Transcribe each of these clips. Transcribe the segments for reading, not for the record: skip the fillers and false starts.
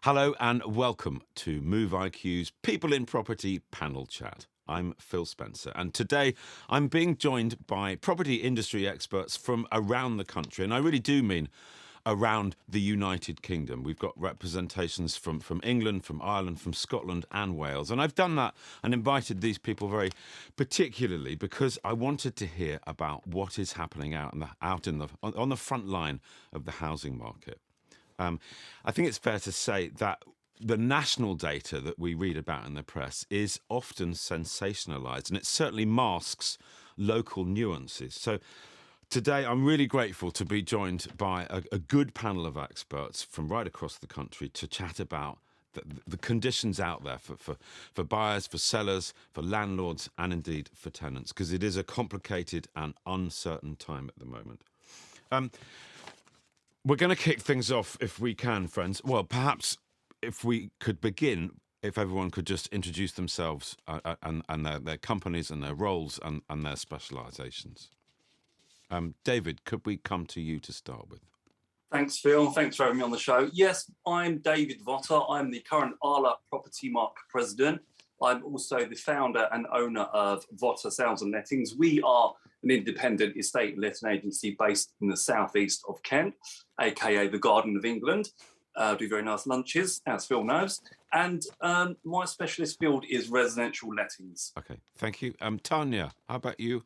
Hello and welcome to Move IQ's People in Property panel chat. I'm Phil Spencer, and today I'm being joined by property industry experts from around the country, and I really do mean around the United Kingdom. We've got representations from England, from Ireland, from Scotland and Wales, and I've done that and invited these people very particularly because I wanted to hear about what is happening on the front line of the housing market. I think it's fair to say that the national data that we read about in the press is often sensationalised, and it certainly masks local nuances. So today, I'm really grateful to be joined by a good panel of experts from right across the country to chat about the conditions out there for buyers, for sellers, for landlords, and indeed for tenants, because it is a complicated and uncertain time at the moment. We're going to kick things off if we can, friends. Well, perhaps if we could begin, if everyone could just introduce themselves and their companies and their roles and their specialisations. David, could we come to you to start with? Thanks, Phil. Thanks for having me on the show. Yes, I'm David Votter. I'm the current Arla Property Mark President. I'm also the founder and owner of Votter Sales and Lettings. We are an independent estate letting agency based in the southeast of Kent, aka the Garden of England. Do very nice lunches, as Phil knows. And my specialist field is residential lettings. Okay, thank you. Tanya, how about you?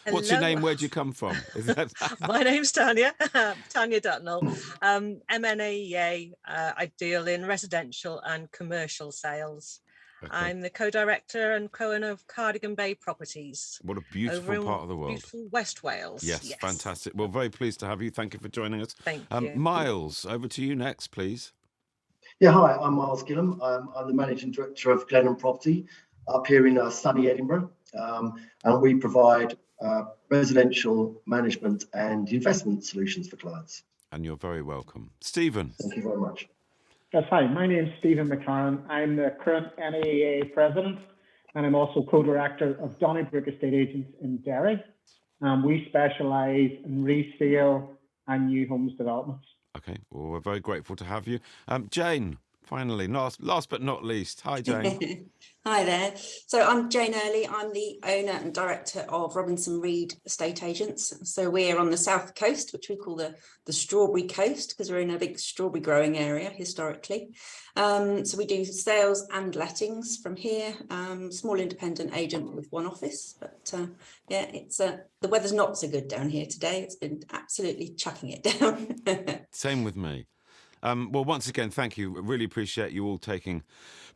What's your name? Where do you come from? My name's Tanya, Tanya Dutnell, MNEA. I deal in residential and commercial sales. Okay. I'm the co-director and co-owner of Cardigan Bay Properties. What a beautiful part of the world. Beautiful West Wales. Yes, fantastic. Well, very pleased to have you. Thank you for joining us. Thank you. Miles, over to you next, please. Yeah, hi, I'm Miles Gillam. I'm the Managing Director of Glenham Property up here in sunny Edinburgh. And we provide residential management and investment solutions for clients. And you're very welcome. Stephen. Thank you very much. Yes, hi, my name is Stephen McLaren. I'm the current NEA President, and I'm also co-director of Donnybrook Estate Agents in Derry. We specialise in resale and new homes developments. Okay, well, we're very grateful to have you. Jane, finally, last but not least. Hi, Jane. Hi there. So I'm Jane Early. I'm the owner and director of Robinson Reed Estate Agents. So we're on the south coast, which we call the Strawberry Coast, because we're in a big strawberry growing area historically. So we do sales and lettings from here. Small independent agent with one office, but it's the weather's not so good down here today. It's been absolutely chucking it down. Same with me. Well, once again, thank you. Really appreciate you all taking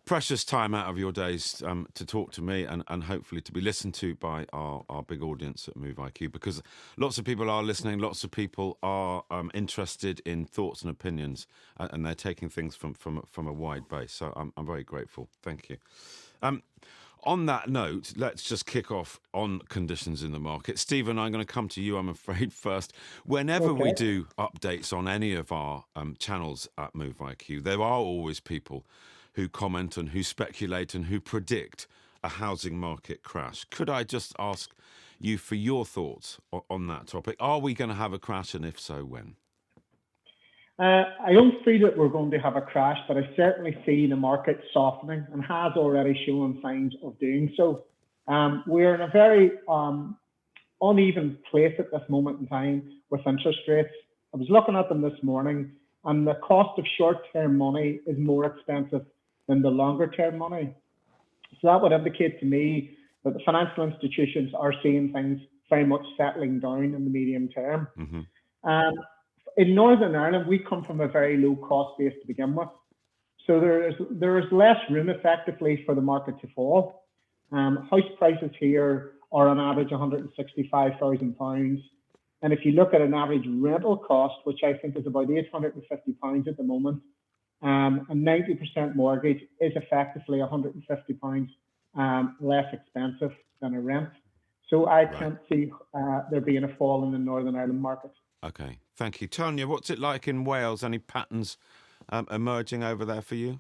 precious time out of your days to talk to me and hopefully to be listened to by our big audience at Move IQ, because lots of people are listening, lots of people are interested in thoughts and opinions, and they're taking things from a wide base. So I'm very grateful. Thank you. On that note, let's just kick off on conditions in the market. Stephen, I'm going to come to you, I'm afraid, first. Whenever we do updates on any of our channels at Move IQ, there are always people who comment and who speculate and who predict a housing market crash. Could I just ask you for your thoughts on that topic? Are we going to have a crash, and if so, when? I don't feel that we're going to have a crash, but I certainly see the market softening and has already shown signs of doing so. We're in a very uneven place at this moment in time with interest rates. I was looking at them this morning, and the cost of short-term money is more expensive than the longer-term money. So that would indicate to me that the financial institutions are seeing things very much settling down in the medium term. Mm-hmm. In Northern Ireland, we come from a very low cost base to begin with. So there is less room effectively for the market to fall. House prices here are on average £165,000. And if you look at an average rental cost, which I think is about £850 at the moment, a 90% mortgage is effectively £150 less expensive than a rent. So I can't see there being a fall in the Northern Ireland market. Okay, thank you. Tanya, what's it like in Wales? Any patterns emerging over there for you?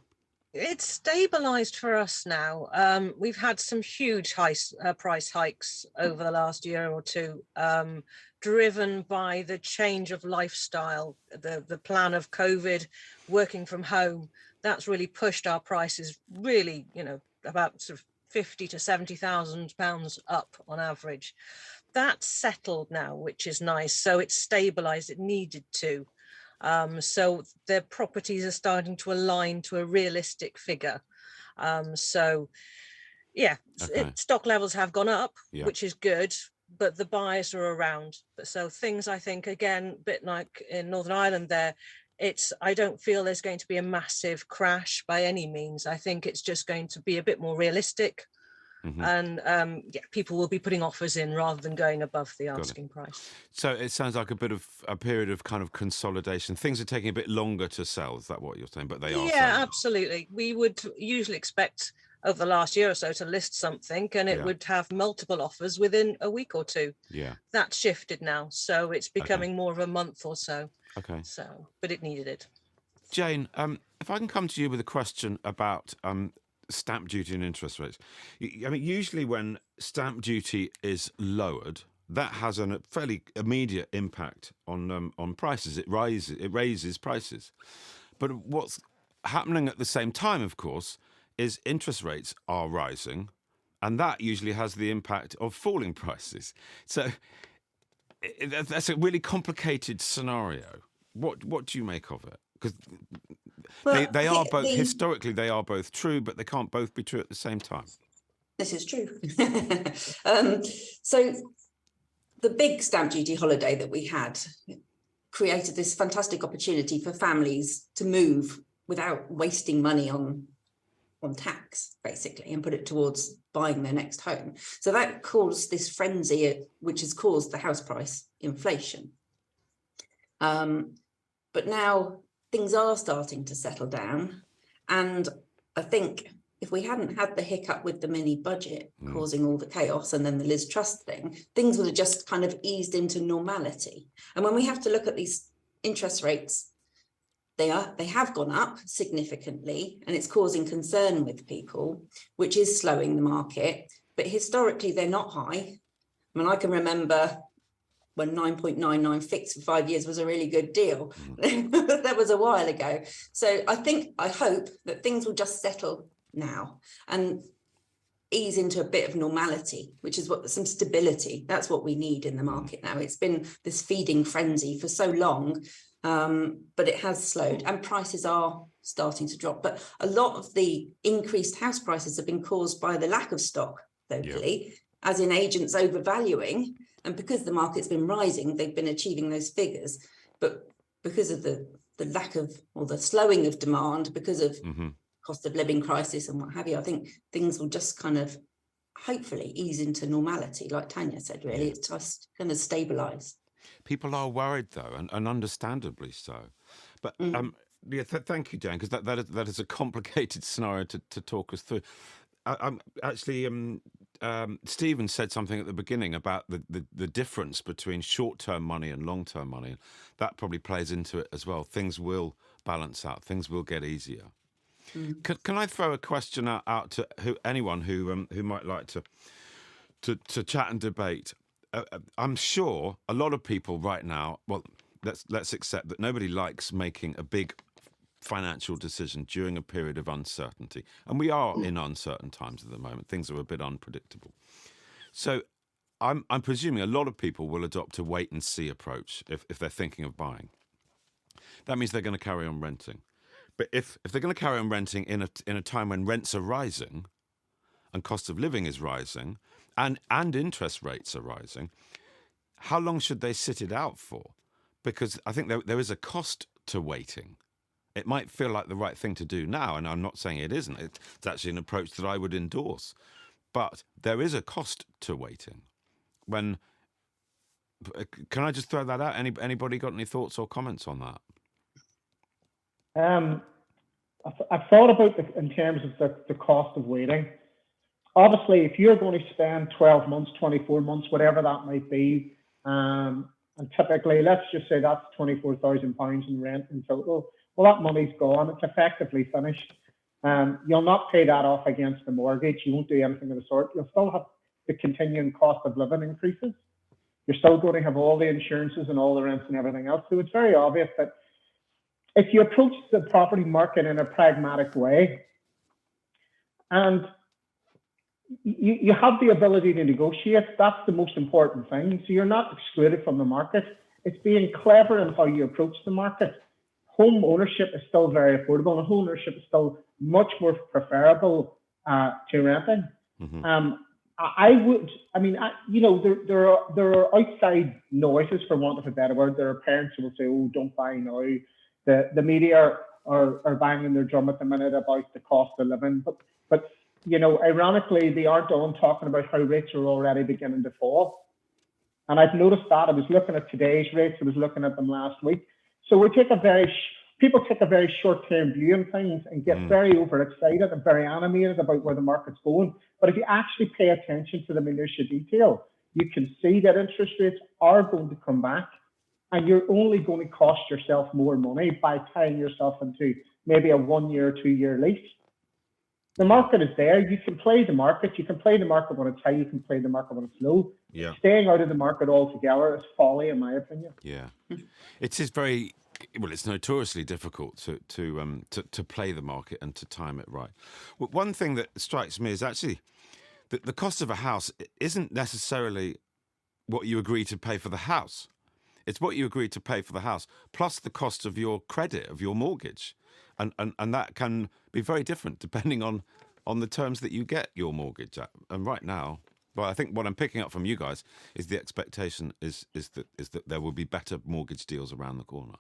It's stabilised for us now. We've had some huge price hikes over the last year or two, driven by the change of lifestyle, the plan of COVID, working from home. That's really pushed our prices really, about sort of 50 to 70,000 pounds up on average. That's settled now, which is nice. So it's stabilised. It needed to. So their properties are starting to align to a realistic figure. So yeah, Okay. stock levels have gone up, Yeah. which is good, but the buyers are around. So things, I think, again, a bit like in Northern Ireland there, I don't feel there's going to be a massive crash by any means. I think it's just going to be a bit more realistic. And people will be putting offers in rather than going above the asking price. So it sounds like a period of kind of consolidation. Things are taking a bit longer to sell. Is that what you're saying? But they are. Yeah, selling. Absolutely. We would usually expect over the last year or so to list something and it would have multiple offers within a week or two. Yeah. That's shifted now. So it's becoming more of a month or so. Okay. So, but it needed it. Jane, if I can come to you with a question about stamp duty and interest rates. I mean, usually when stamp duty is lowered, that has a fairly immediate impact on prices. It raises prices. But what's happening at the same time, of course, is interest rates are rising, and that usually has the impact of falling prices. So that's a really complicated scenario. What do you make of it? Because they are both, historically, they are both true, but they can't both be true at the same time. This is true. So the big stamp duty holiday that we had created this fantastic opportunity for families to move without wasting money on tax, basically, and put it towards buying their next home. So that caused this frenzy, which has caused the house price inflation. But now things are starting to settle down. And I think if we hadn't had the hiccup with the mini budget causing all the chaos and then the Liz Truss thing, things would have just kind of eased into normality. And when we have to look at these interest rates, they have gone up significantly, and it's causing concern with people, which is slowing the market. But historically, they're not high. I mean, I can remember when 9.99 fixed for 5 years was a really good deal. That was a while ago. So I hope that things will just settle now and ease into a bit of normality, which is some stability. That's what we need in the market now. It's been this feeding frenzy for so long, but it has slowed and prices are starting to drop. But a lot of the increased house prices have been caused by the lack of stock locally, as in agents overvaluing. And because the market's been rising, they've been achieving those figures. But because of the lack of, or the slowing of demand, because of cost of living crisis and what have you, I think things will just kind of hopefully ease into normality. Like Tanya said, really, it's just going to stabilise. People are worried, though, and understandably so. But thank you, Jane, because that is a complicated scenario to talk us through. Stephen said something at the beginning about the difference between short-term money and long-term money. That probably plays into it as well. Things will balance out. Things will get easier. Can I throw a question out to anyone who might like to chat and debate? I'm sure a lot of people right now. Well, let's accept that nobody likes making a big financial decision during a period of uncertainty, and we are in uncertain times at the moment. Things are a bit unpredictable. So I'm presuming a lot of people will adopt a wait and see approach if they're thinking of buying. That means they're going to carry on renting. But if they're going to carry on renting in a time when rents are rising and cost of living is rising and interest rates are rising, how long should they sit it out for? Because I think there is a cost to waiting. It might feel like the right thing to do now, and I'm not saying it isn't. It's actually an approach that I would endorse. But there is a cost to waiting. Can I just throw that out? Anybody got any thoughts or comments on that? I've thought about in terms of the cost of waiting. Obviously, if you're going to spend 12 months, 24 months, whatever that might be, and typically, let's just say that's £24,000 in rent in total. Well, that money's gone. It's effectively finished. You'll not pay that off against the mortgage. You won't do anything of the sort. You'll still have the continuing cost of living increases. You're still going to have all the insurances and all the rents and everything else. So it's very obvious that if you approach the property market in a pragmatic way, and you have the ability to negotiate, that's the most important thing. So you're not excluded from the market. It's being clever in how you approach the market. Home ownership is still very affordable, and home ownership is still much more preferable to renting. Mm-hmm. There are outside noises, for want of a better word. There are parents who will say, "Oh, don't buy now." The media are banging their drum at the minute about the cost of living, but ironically, they aren't on talking about how rates are already beginning to fall. And I've noticed that. I was looking at today's rates. I was looking at them last week. So people take a very short-term view on things and get very overexcited and very animated about where the market's going. But if you actually pay attention to the minutiae detail, you can see that interest rates are going to come back, and you're only going to cost yourself more money by tying yourself into maybe a 1 year or 2 year lease. The market is there. You can play the market. You can play the market when it's high. You can play the market when it's low. Yeah. Staying out of the market altogether is folly, in my opinion. Yeah, it is very well. It's notoriously difficult to play the market and to time it right. Well, one thing that strikes me is actually that the cost of a house isn't necessarily what you agree to pay for the house. It's what you agree to pay for the house plus the cost of your credit, of your mortgage. And that can be very different depending on the terms that you get your mortgage at. And right now, well, I think what I'm picking up from you guys is the expectation is that there will be better mortgage deals around the corner.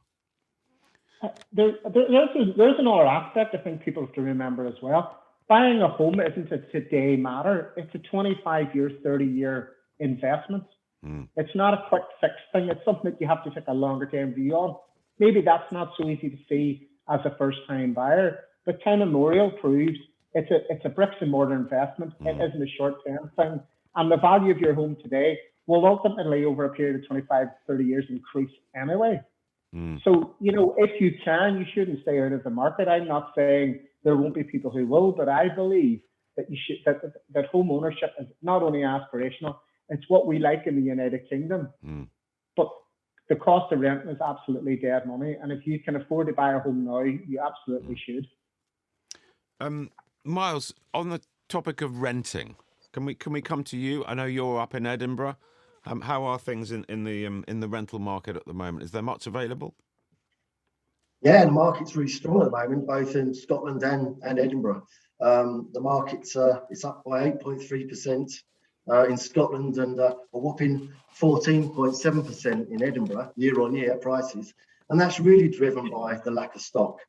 There's another aspect I think people have to remember as well. Buying a home isn't a today matter. It's a 25-year, 30-year investment. It's not a quick fix thing. It's something that you have to take a longer term view on. Maybe that's not so easy to see as a first-time buyer, but time immemorial proves it's a bricks and mortar investment. It isn't a short-term thing, and the value of your home today will ultimately, over a period of 25, 30 years, increase anyway. So, if you can, you shouldn't stay out of the market. I'm not saying there won't be people who will, but I believe that that home ownership is not only aspirational, it's what we like in the United Kingdom. But the cost of rent is absolutely dead money. And if you can afford to buy a home now, you absolutely should. Miles, on the topic of renting, can we come to you? I know you're up in Edinburgh. How are things in the rental market at the moment? Is there much available? Yeah, the market's really strong at the moment, both in Scotland and Edinburgh. The market's it's up by 8.3% in Scotland and a whopping 14.7% in Edinburgh year-on-year prices, and that's really driven by the lack of stock.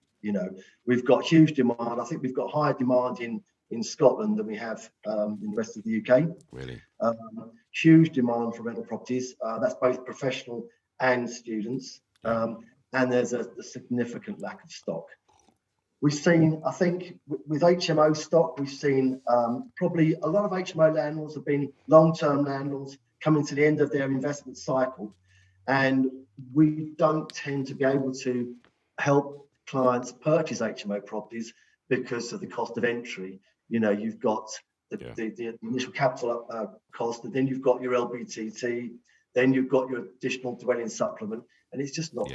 We've got huge demand. I think we've got higher demand in Scotland than we have in the rest of the UK. Really? Huge demand for rental properties. That's both professional and students. And there's a significant lack of stock. We've seen, I think, with HMO stock, we've seen probably a lot of HMO landlords have been long-term landlords coming to the end of their investment cycle. And we don't tend to be able to help clients purchase HMO properties because of the cost of entry. You've got the initial capital cost, and then you've got your LBTT, then you've got your additional dwelling supplement, and it's just not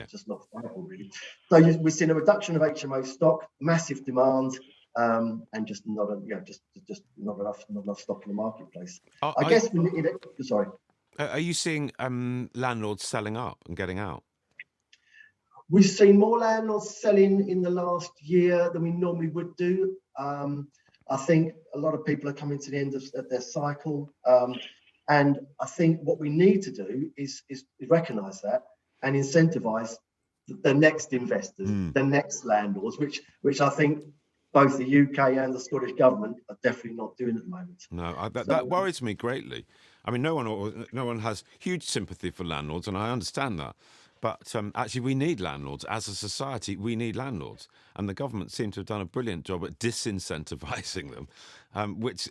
viable really. So we've seen a reduction of HMO stock, massive demand, and just not enough stock in the marketplace. Sorry. Are you seeing landlords selling up and getting out? We've seen more landlords selling in the last year than we normally would do. I think a lot of people are coming to the end of their cycle. And I think what we need to do is recognise that and incentivise the next investors, the next landlords, which I think both the UK and the Scottish government are definitely not doing at the moment. No, that worries me greatly. I mean, no one has huge sympathy for landlords, and I understand that. But actually, we need landlords. As a society, we need landlords. And the government seems to have done a brilliant job at disincentivising them, which,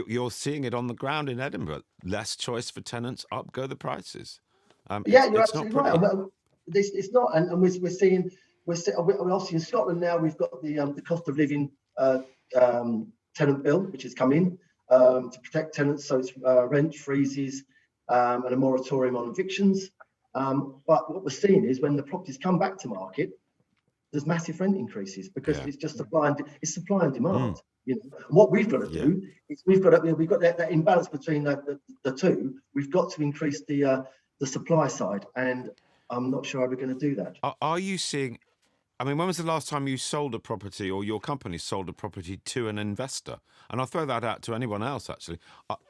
you're seeing it on the ground in Edinburgh. Less choice for tenants, up go the prices. You're absolutely right. It's not, and we're obviously in Scotland now. We've got the cost of living tenant bill, which has come in to protect tenants. So it's rent freezes and a moratorium on evictions. But what we're seeing is when the properties come back to market, there's massive rent increases because it's just supply and demand. You know, what we've got to do is we've got that imbalance between the two. We've got to increase the supply side, and I'm not sure how we're going to do that. Are you seeing? I mean, when was the last time you sold a property or your company sold a property to an investor? And I'll throw that out to anyone else, actually.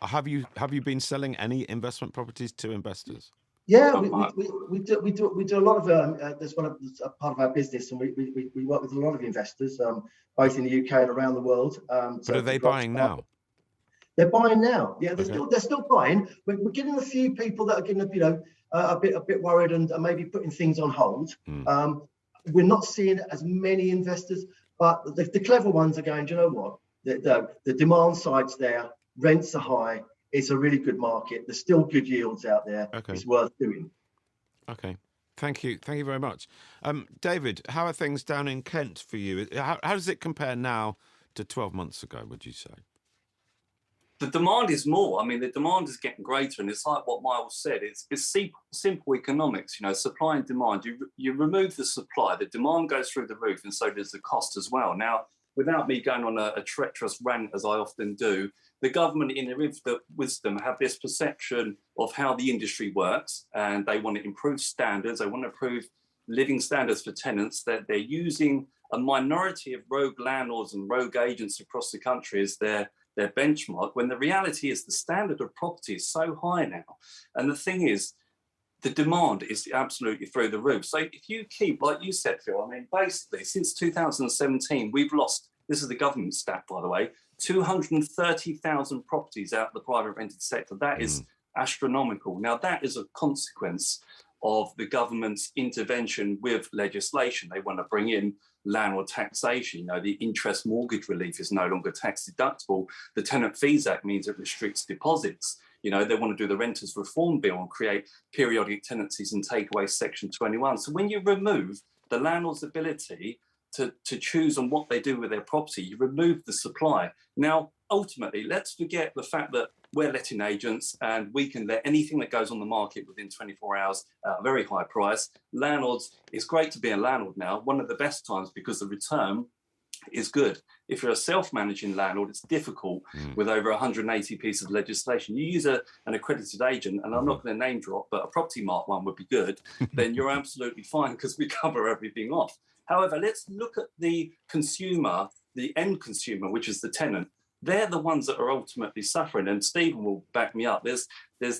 Have you been selling any investment properties to investors? Yeah, we do a lot of there's a part of our business, and we work with a lot of investors, both in the UK and around the world. But are they buying now? They're buying now. Yeah, they're still buying. We're getting a few people that are getting a bit worried and maybe putting things on hold. We're not seeing as many investors, but the clever ones are going, do you know what? The demand side's there, rents are high. It's a really good market. There's still good yields out there. Okay. It's worth doing. Okay. Thank you. Thank you very much. David, how are things down in Kent for you? How does it compare now to 12 months ago, would you say? The demand is more. I mean, the demand is getting greater, and it's like what Miles said. It's simple economics. You know, supply and demand. You remove the supply, the demand goes through the roof, and so does the cost as well. Now, without me going on a treacherous rant, as I often do, the government, in their infinite wisdom, have this perception of how the industry works, and they want to improve standards. They want to improve living standards for tenants. That they're using a minority of rogue landlords and rogue agents across the country as their benchmark, when the reality is the standard of property is so high now. And the thing is, the demand is absolutely through the roof. So if you keep, like you said, Phil, I mean, basically since 2017, we've lost, this is the government stat, by the way, 230,000 properties out of the private rented sector. That is astronomical. Now, that is a consequence of the government's intervention with legislation. They want to bring in landlord taxation. You know, the interest mortgage relief is no longer tax deductible. The Tenant Fees Act means it restricts deposits. You know, they want to do the Renters Reform Bill and create periodic tenancies and take away Section 21. So when you remove the landlord's ability to choose on what they do with their property, you remove the supply. Now, ultimately, let's forget the fact that we're letting agents and we can let anything that goes on the market within 24 hours at a very high price. Landlords, it's great to be a landlord now, one of the best times because the return is good. If you're a self-managing landlord, it's difficult with over 180 pieces of legislation. You use an accredited agent, and I'm not going to name drop, but a Property Mark one would be good, then you're absolutely fine because we cover everything off. However, let's look at the consumer, the end consumer, which is the tenant. They're the ones that are ultimately suffering. And Stephen will back me up. There's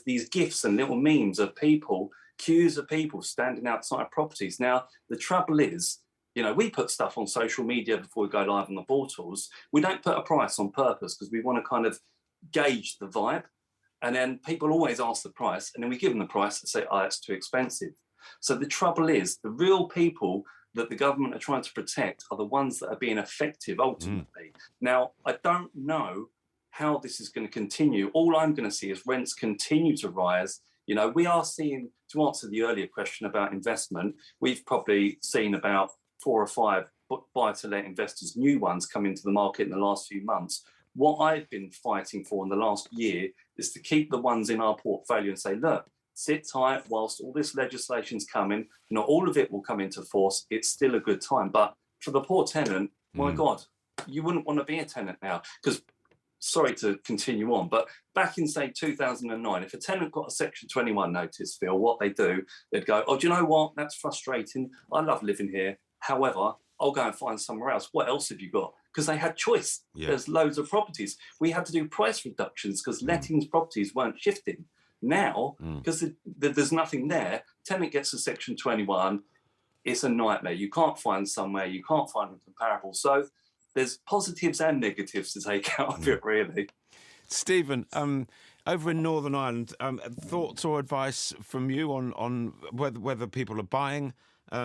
these GIFs and little memes of people, queues of people standing outside properties. Now, the trouble is, you know, we put stuff on social media before we go live on the portals. We don't put a price on purpose because we want to kind of gauge the vibe. And then people always ask the price, and then we give them the price and say, oh, it's too expensive. So the trouble is, the real people that the government are trying to protect are the ones that are being effective ultimately. Now, I don't know how this is going to continue. All I'm going to see is rents continue to rise. You know, we are seeing, to answer the earlier question about investment, we've probably seen about 4 or 5 buy-to-let investors, new ones, come into the market in the last few months. What I've been fighting for in the last year is to keep the ones in our portfolio and say, look, sit tight whilst all this legislation's coming. Not all of it will come into force. It's still a good time. But for the poor tenant, my God, you wouldn't want to be a tenant now. Because, sorry to continue on, but back in, say, 2009, if a tenant got a Section 21 notice, Phil, what they do, they'd go, oh, do you know what? That's frustrating. I love living here. However, I'll go and find somewhere else. What else have you got? Because they had choice. Yeah. There's loads of properties. We had to do price reductions because lettings properties weren't shifting. Now, because there's nothing there, tenant gets a Section 21, it's a nightmare. You can't find somewhere, you can't find a comparable. So there's positives and negatives to take out of it, really. Stephen, over in Northern Ireland, thoughts or advice from you on whether people are buying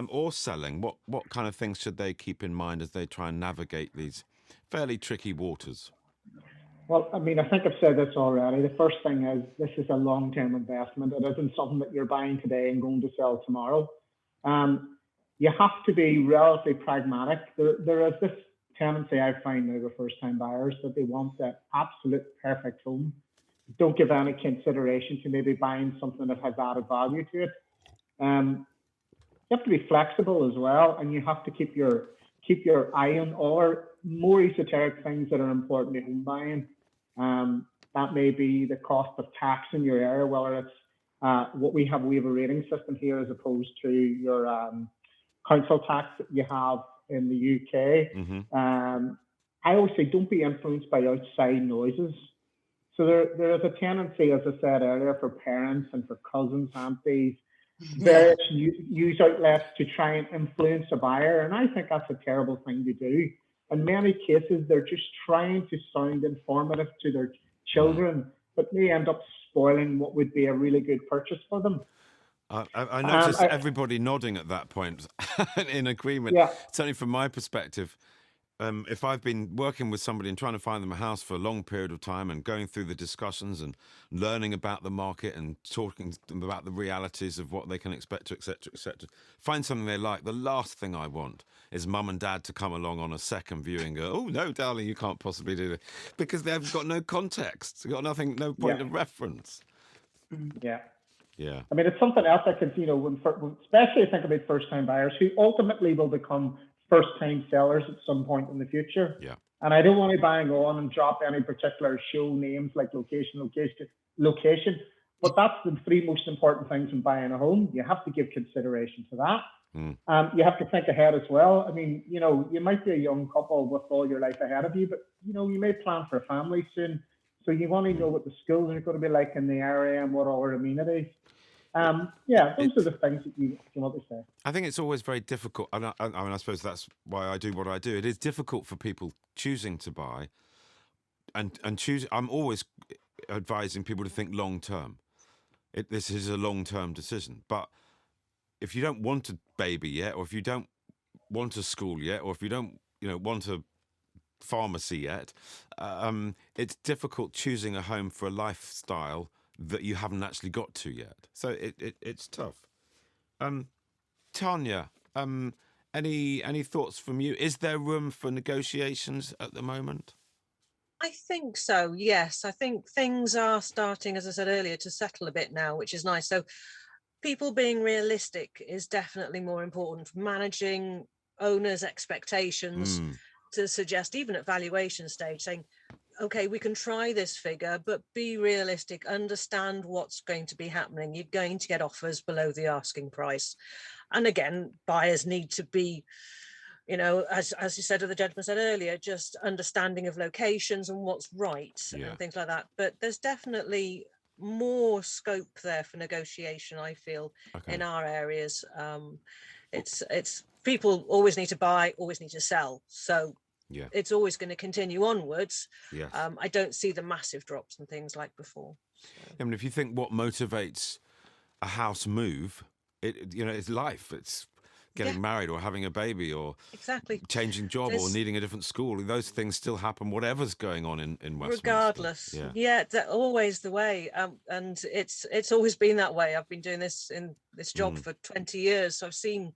or selling? What kind of things should they keep in mind as they try and navigate these fairly tricky waters? Well, I mean, I think I've said this already. The first thing is this is a long-term investment. It isn't something that you're buying today and going to sell tomorrow. You have to be relatively pragmatic. There is this tendency I find now with first-time buyers that they want the absolute perfect home. Don't give any consideration to maybe buying something that has added value to it. You have to be flexible as well, and you have to keep your eye on other more esoteric things that are important to home buying. That may be the cost of tax in your area, whether it's we have a rating system here as opposed to your council tax that you have in the UK. Mm-hmm. I always say don't be influenced by outside noises. So there is a tendency, as I said earlier, for parents and for cousins, aunties, various news outlets to try and influence a buyer. And I think that's a terrible thing to do. In many cases, they're just trying to sound informative to their children, but they end up spoiling what would be a really good purchase for them. I noticed everybody nodding at that point in agreement. Yeah. Certainly from my perspective, if I've been working with somebody and trying to find them a house for a long period of time and going through the discussions and learning about the market and talking to them about the realities of what they can expect, etc., find something they like, the last thing I want is mum and dad to come along on a second viewing and go, oh, no, darling, you can't possibly do that. Because they've got no context. They've got nothing, no point of reference. Yeah. Yeah. I mean, it's something else that could, especially think about first-time buyers who ultimately will become first-time sellers at some point in the future. Yeah. And I don't want to bang on and drop any particular show names like location. But that's the three most important things in buying a home. You have to give consideration to that. You have to think ahead as well. I mean, you might be a young couple with all your life ahead of you, but, you may plan for a family soon. So you want to know what the schools are going to be like in the area and what other amenities. Those are the things that you want to say. I think it's always very difficult, and I suppose that's why I do what I do. It is difficult for people choosing to buy, and choose. I'm always advising people to think long term. This is a long term decision, but if you don't want a baby yet, or if you don't want a school yet, or if you don't, want a pharmacy yet, it's difficult choosing a home for a lifestyle that you haven't actually got to yet. So it's tough. Tanya, any thoughts from you? Is there room for negotiations at the moment? I think so, yes. I think things are starting, as I said earlier, to settle a bit now, which is nice. So people being realistic is definitely more important. Managing owners' expectations to suggest, even at valuation stage, saying, okay, we can try this figure, but be realistic, understand what's going to be happening. You're going to get offers below the asking price. And again, buyers need to be, as you said, or the gentleman said earlier, just understanding of locations and what's right and things like that. But there's definitely more scope there for negotiation, I feel, in our areas. It's people always need to buy, always need to sell. So it's always going to continue onwards. Yes. I don't see the massive drops and things like before. So. I mean, if you think what motivates a house move, it's life. It's getting married or having a baby or changing job or needing a different school. Those things still happen, whatever's going on in Westminster. Regardless. That's always the way. And it's always been that way. I've been doing this job for 20 years. So I've seen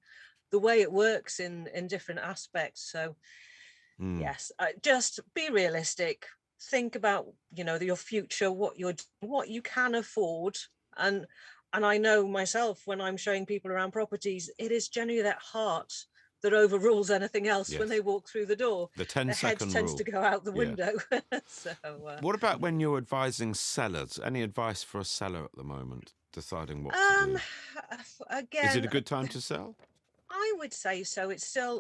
the way it works in different aspects. So yes, just be realistic. Think about, your future, what you can afford. And I know myself, when I'm showing people around properties, it is generally that heart that overrules anything else when they walk through the door. The 10-second rule tends to go out the window. So, what about when you're advising sellers? Any advice for a seller at the moment, deciding what to do? Again, is it a good time to sell? I would say so.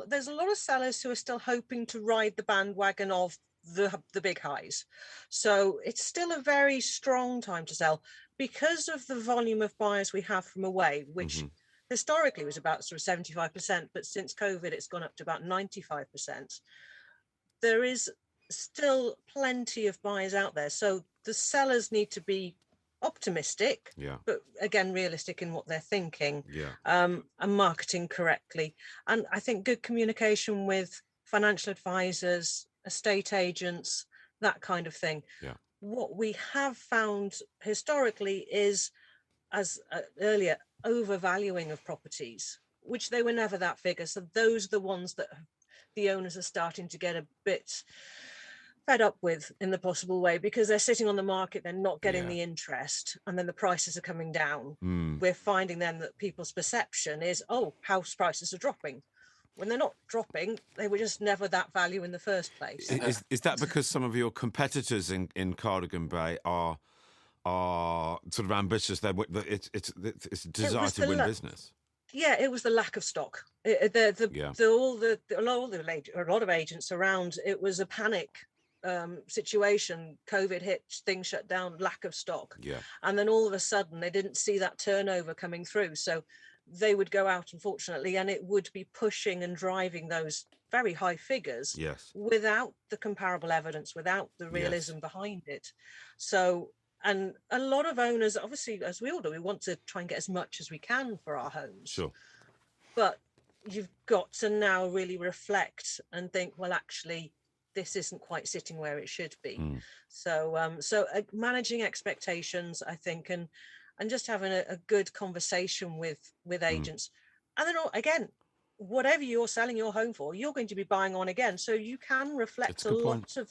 There's a lot of sellers who are still hoping to ride the bandwagon of the big highs. So it's still a very strong time to sell because of the volume of buyers we have from away, which historically was about sort of 75%, but since COVID, it's gone up to about 95%. There is still plenty of buyers out there. So the sellers need to be optimistic, but again, realistic in what they're thinking, and marketing correctly. And I think good communication with financial advisors, estate agents, that kind of thing. What we have found historically is, as earlier, overvaluing of properties, which they were never that figure. So those are the ones that the owners are starting to get a bit fed up with in the possible way, because they're sitting on the market, they're not getting the interest, and then the prices are coming down. We're finding then that people's perception is, oh, house prices are dropping, when they're not dropping. They were just never that value in the first place. Is that because some of your competitors in Cardigan Bay are sort of ambitious? It's a desire to win business. Yeah, it was the lack of stock. A lot of agents around, it was a panic situation. COVID hit, things shut down, lack of stock. Yeah. And then all of a sudden they didn't see that turnover coming through. So they would go out, unfortunately, and it would be pushing and driving those very high figures without the comparable evidence, without the realism behind it. So, and a lot of owners, obviously, as we all do, we want to try and get as much as we can for our homes. Sure. But you've got to now really reflect and think, well, actually, this isn't quite sitting where it should be. So managing expectations, I think, and just having a good conversation with agents. And then again, whatever you're selling your home for, you're going to be buying on again. So you can reflect a lot of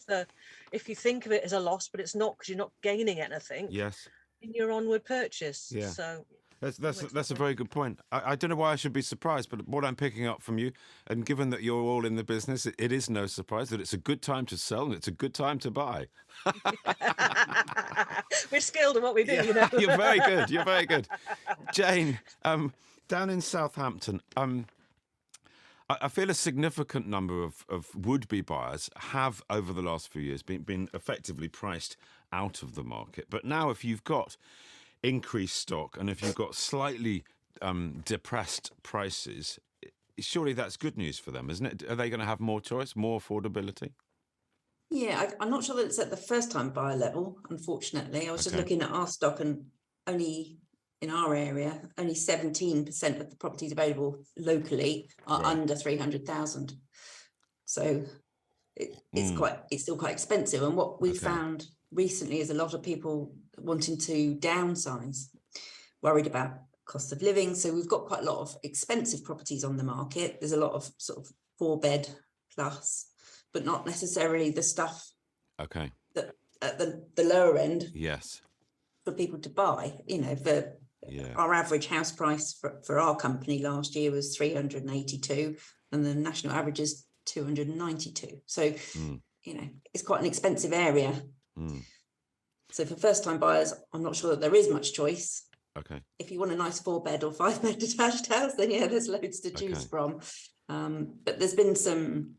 if you think of it as a loss, but it's not, because you're not gaining anything. Yes. In your onward purchase. Yeah. So that's a very good point. I don't know why I should be surprised, but what I'm picking up from you, and given that you're all in the business, it is no surprise that it's a good time to sell and it's a good time to buy. We're skilled at what we do, you know. You're very good. You're very good. Jane, down in Southampton, I feel a significant number of would-be buyers have, over the last few years, been effectively priced out of the market. But now, if you've got increased stock and if you've got slightly depressed prices, surely that's good news for them, isn't it? Are they going to have more choice, more affordability? Yeah, I'm not sure that it's at the first-time buyer level, unfortunately. I was just looking at our stock, and only in our area, only 17% of the properties available locally are under 300,000. So it's still quite expensive. And what we've found recently is a lot of people wanting to downsize, worried about cost of living. So we've got quite a lot of expensive properties on the market. There's a lot of sort of 4-bed plus, but not necessarily the stuff that at the lower end for people to buy. You know, our average house price for our company last year was 382, and the national average is 292. So you know, it's quite an expensive area. So for first-time buyers, I'm not sure that there is much choice. If you want a nice 4-bed or 5-bed detached house, then there's loads to choose from. But there's been some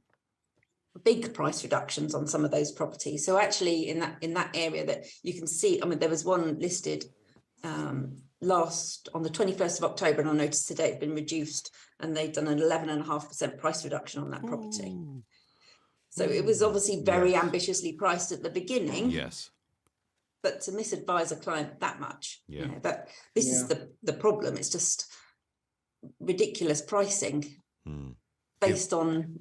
big price reductions on some of those properties. So actually, in that area that you can see, I mean, there was one listed on the 21st of October, and I noticed today it's been reduced, and they've done an 11.5% price reduction on that property. So it was obviously very ambitiously priced at the beginning. Yes. But to misadvise a client that much, you know, that this is the problem. It's just ridiculous pricing based on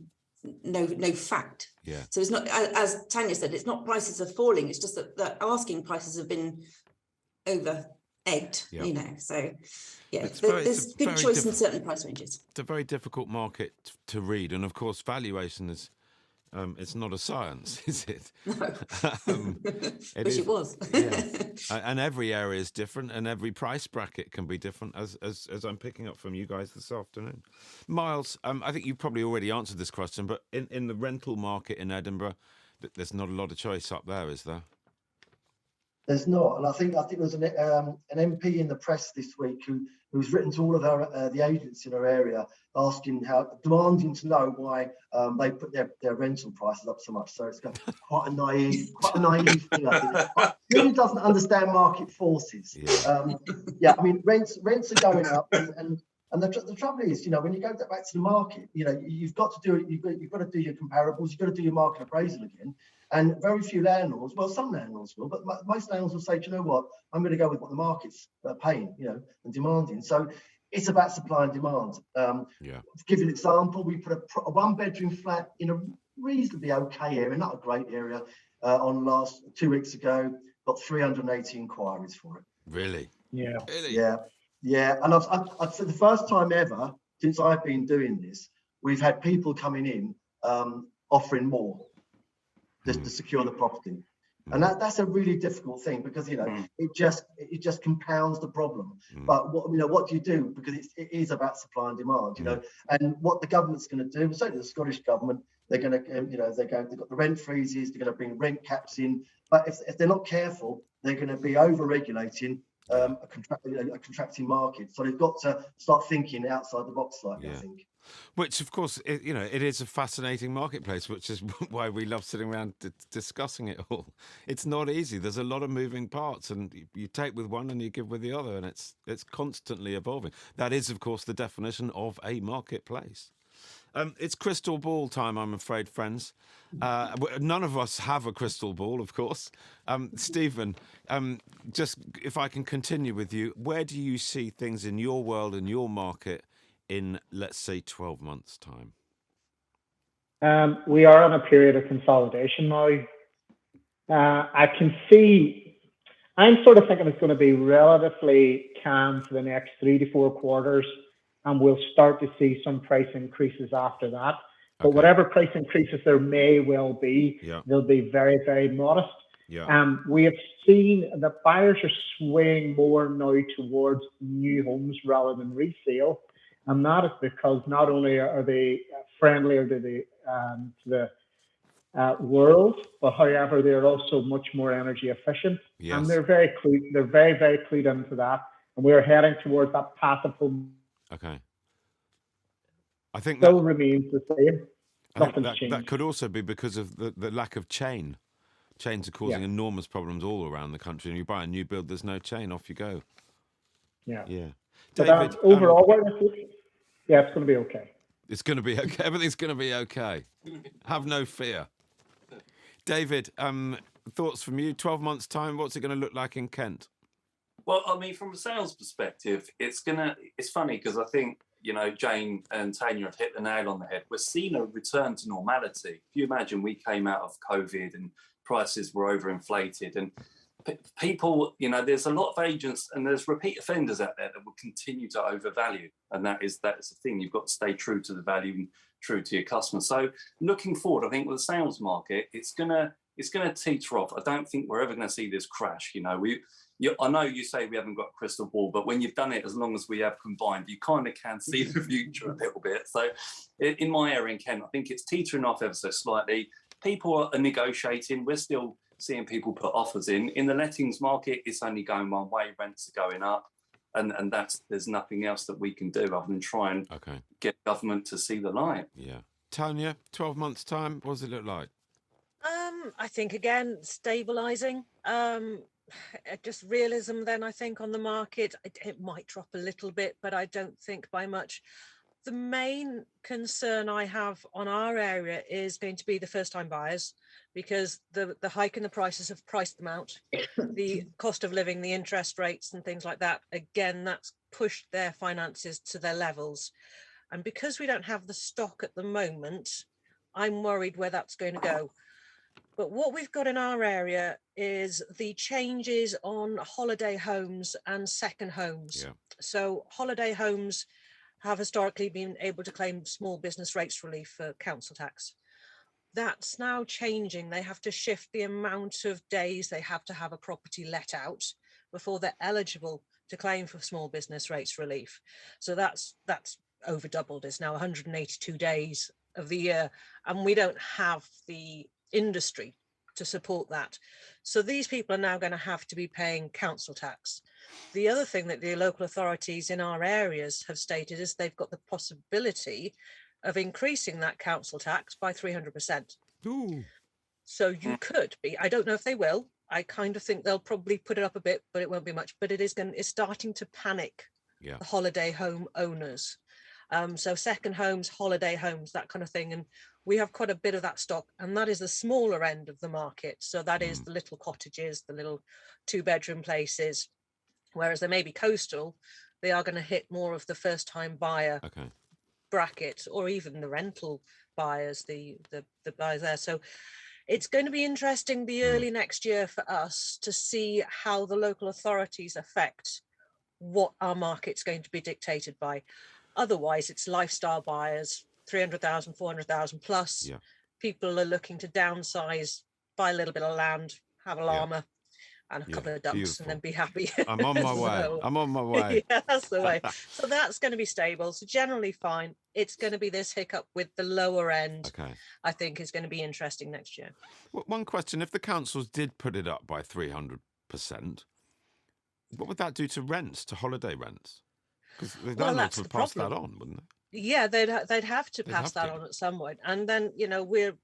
no fact. So it's not, as Tanya said, it's not prices are falling. It's just that the asking prices have been over egged, you know. So there's good choice in certain price ranges. It's a very difficult market to read, and of course valuation is it's not a science, is it? No. Wish it was. And every area is different, and every price bracket can be different, as I'm picking up from you guys this afternoon. Miles, I think you probably already answered this question, but in the rental market in Edinburgh, there's not a lot of choice up there, is there? There's not, and I think there was an MP in the press this week who's written to all of the agents in her area, demanding to know why they put their rental prices up so much. So it's quite a naive thing, I think. Really doesn't understand market forces. I mean, rents are going up, and the trouble is, you know, when you go back to the market, you know, you've got to do it. You've got to do your comparables. You've got to do your market appraisal again. And very few landlords, well, some landlords will, but most landlords will say, do you know what? I'm going to go with what the market's paying, you know, and demanding. So it's about supply and demand. To give you an example, we put a 1-bedroom flat in a reasonably okay area, not a great area, on 2 weeks ago. Got 380 inquiries for it. Really? Yeah. Really? Yeah. And I'd say the first time ever since I've been doing this, we've had people coming in offering more just to secure the property. And that's a really difficult thing, because it just compounds the problem. But what do you do? Because it is about supply and demand, and what the government's going to do, certainly the Scottish government, they're going to they've got the rent freezes, they're going to bring rent caps in. But if they're not careful, they're going to be over regulating a contracting market. So they've got to start thinking outside the box slightly, I think. Which, of course, it is a fascinating marketplace, which is why we love sitting around discussing it all. It's not easy. There's a lot of moving parts, and you take with one and you give with the other, and it's constantly evolving. That is, of course, the definition of a marketplace. It's crystal ball time, I'm afraid, friends. None of us have a crystal ball, of course. Stephen, just if I can continue with you, where do you see things in your world and your market in, let's say, 12 months' time? We are on a period of consolidation now. I can see, I'm sort of thinking it's going to be relatively calm for the next 3 to 4 quarters, and we'll start to see some price increases after that. But whatever price increases there may well be, they'll be very, very modest. We have seen that buyers are swaying more now towards new homes rather than resale. And that is because not only are they friendlier to the world, but however, they're also much more energy efficient. And they're very, very clued into that. And we're heading towards that passive home. Okay. I think still remains the same. That could also be because of the lack of chain. Chains are causing enormous problems all around the country. And you buy a new build, there's no chain, off you go. Yeah. David, overall, it's going to be okay. It's going to be okay. Everything's going to be okay. Have no fear. David, thoughts from you? 12 months' time, what's it going to look like in Kent? Well, I mean, from a sales perspective, it's funny because I think, Jane and Tanya have hit the nail on the head. We're seeing a return to normality. If you imagine we came out of COVID and prices were overinflated, and people, there's a lot of agents and there's repeat offenders out there that will continue to overvalue. And that is the thing. You've got to stay true to the value and true to your customers. So looking forward, I think with the sales market, it's gonna teeter off. I don't think we're ever going to see this crash. I know you say we haven't got a crystal ball, but when you've done it as long as we have combined, you kind of can see the future a little bit. So in my area in Kent, I think it's teetering off ever so slightly. People are negotiating. We're still seeing people put offers in. In the lettings market, it's only going one way. Rents are going up. And there's nothing else that we can do other than try and get government to see the light. Yeah. Tanya, 12 months' time, what does it look like? I think, again, stabilising. Just realism then, I think, on the market. It might drop a little bit, but I don't think by much. The main concern I have on our area is going to be the first-time buyers, because the hike in the prices have priced them out. The cost of living, the interest rates and things like that, again, that's pushed their finances to their levels. And because we don't have the stock at the moment, I'm worried where that's going to go. But what we've got in our area is the changes on holiday homes and second homes. So holiday homes have historically been able to claim small business rates relief for council tax. That's now changing. They have to shift the amount of days they have to have a property let out before they're eligible to claim for small business rates relief. So that's over doubled. It's now 182 days of the year, and we don't have the industry to support that. So these people are now going to have to be paying council tax. The other thing that the local authorities in our areas have stated is they've got the possibility of increasing that council tax by 300%. Ooh. So you could be, I don't know if they will. I kind of think they'll probably put it up a bit, but it won't be much. But it's starting to panic the holiday home owners. So second homes, holiday homes, that kind of thing. And we have quite a bit of that stock, and that is the smaller end of the market. So that is the little cottages, the little 2-bedroom places, whereas they may be coastal, they are going to hit more of the first time buyer bracket, or even the rental buyers, the buyers there. So it's going to be interesting the early next year for us to see how the local authorities affect what our market's going to be dictated by. Otherwise, it's lifestyle buyers, 300,000, 400,000 plus. Yeah. People are looking to downsize, buy a little bit of land, have a llama and a couple of ducks, and then be happy. I'm on my way. I'm on my way. Yeah, that's the way. So that's going to be stable. So generally fine. It's going to be this hiccup with the lower end. Okay. I think is going to be interesting next year. Well, one question: if the councils did put it up by 300%, what would that do to rents, to holiday rents? Because the landlords would pass that on, wouldn't they? Yeah, they'd have to pass that on at some point. And then, you know, we're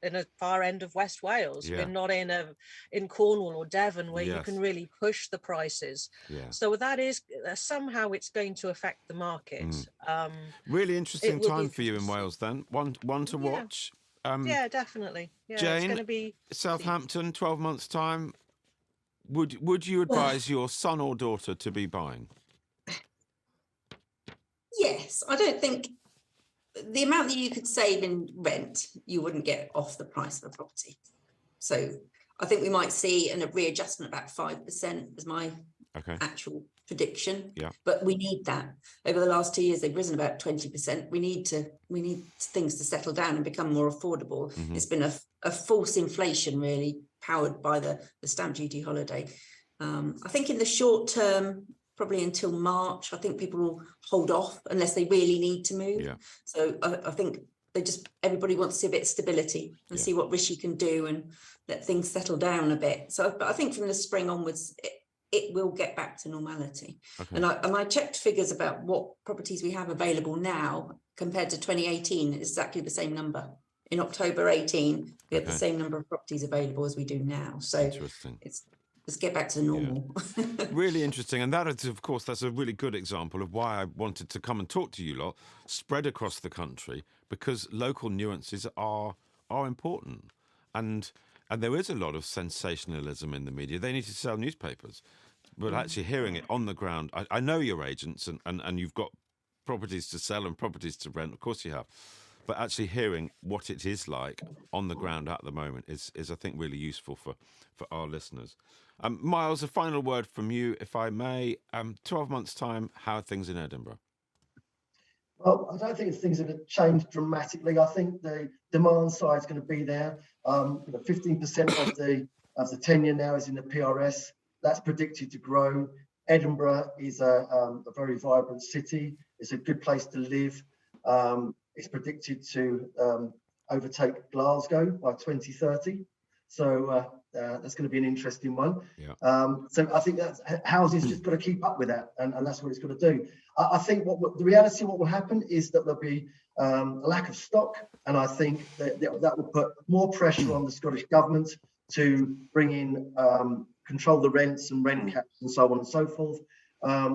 in a far end of West Wales. We're not in Cornwall or Devon where you can really push the prices. So that is somehow it's going to affect the market. Really interesting time for you in Wales then. One to watch. Yeah, definitely. Yeah, Jane, it's going to be Southampton, 12 months time. Would you advise your son or daughter to be buying? Yes, I don't think the amount that you could save in rent, you wouldn't get off the price of a property. So I think we might see a readjustment about 5% as my actual prediction. Yeah. But we need that. Over the last 2 years, they've risen about 20%. We need things to settle down and become more affordable. It's been a false inflation, really, powered by the stamp duty holiday. I think in the short term, probably until March, I think people will hold off unless they really need to move. Yeah. So I think everybody wants to see a bit of stability and see what Rishi can do and let things settle down a bit. So but I think from the spring onwards, it will get back to normality. Okay. And I checked figures about what properties we have available now compared to 2018, it's exactly the same number. In October 18, we had the same number of properties available as we do now. So let's get back to normal. Yeah. Really interesting. And that is, of course, that's a really good example of why I wanted to come and talk to you lot, spread across the country, because local nuances are important. And there is a lot of sensationalism in the media. They need to sell newspapers. But actually hearing it on the ground, I know your agents and you've got properties to sell and properties to rent. Of course you have. But actually hearing what it is like on the ground at the moment is I think, really useful for our listeners. Miles, a final word from you, if I may. 12 months' time, how are things in Edinburgh? Well, I don't think things are going to change dramatically. I think the demand side is going to be there. 15% of the tenure now is in the PRS. That's predicted to grow. Edinburgh is a very vibrant city. It's a good place to live. It's predicted to overtake Glasgow by 2030. So that's going to be an interesting one. Yeah. So I think that housing's just got to keep up with that, and that's what it's got to do. I think the reality of what will happen is that there'll be a lack of stock, and I think that will put more pressure on the Scottish government to bring in control the rents and rent caps and so on and so forth,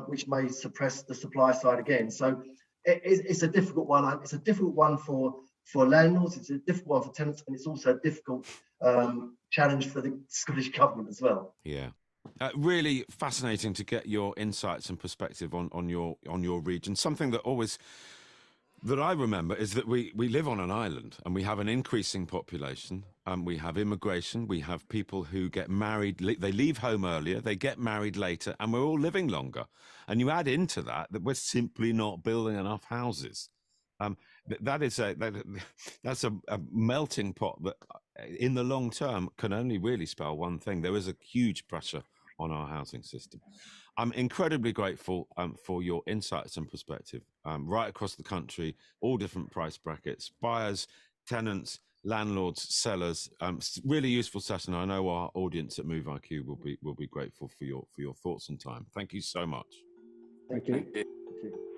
which may suppress the supply side again. So it's a difficult one. It's a difficult one for landlords. It's a difficult one for tenants, and it's also a difficult challenge for the Scottish government as well. Yeah. Really fascinating to get your insights and perspective on your region. Something that I remember is that we live on an island and we have an increasing population. We have immigration. We have people who get married. They leave home earlier. They get married later, and we're all living longer. And you add into that we're simply not building enough houses. That's a melting pot that, in the long term, can only really spell one thing. There is a huge pressure on our housing system. I'm incredibly grateful for your insights and perspective right across the country, all different price brackets, buyers, tenants, landlords, sellers. Really useful session. I know our audience at Move IQ will be grateful for your thoughts and time. Thank you so much. Thank you. Thank you.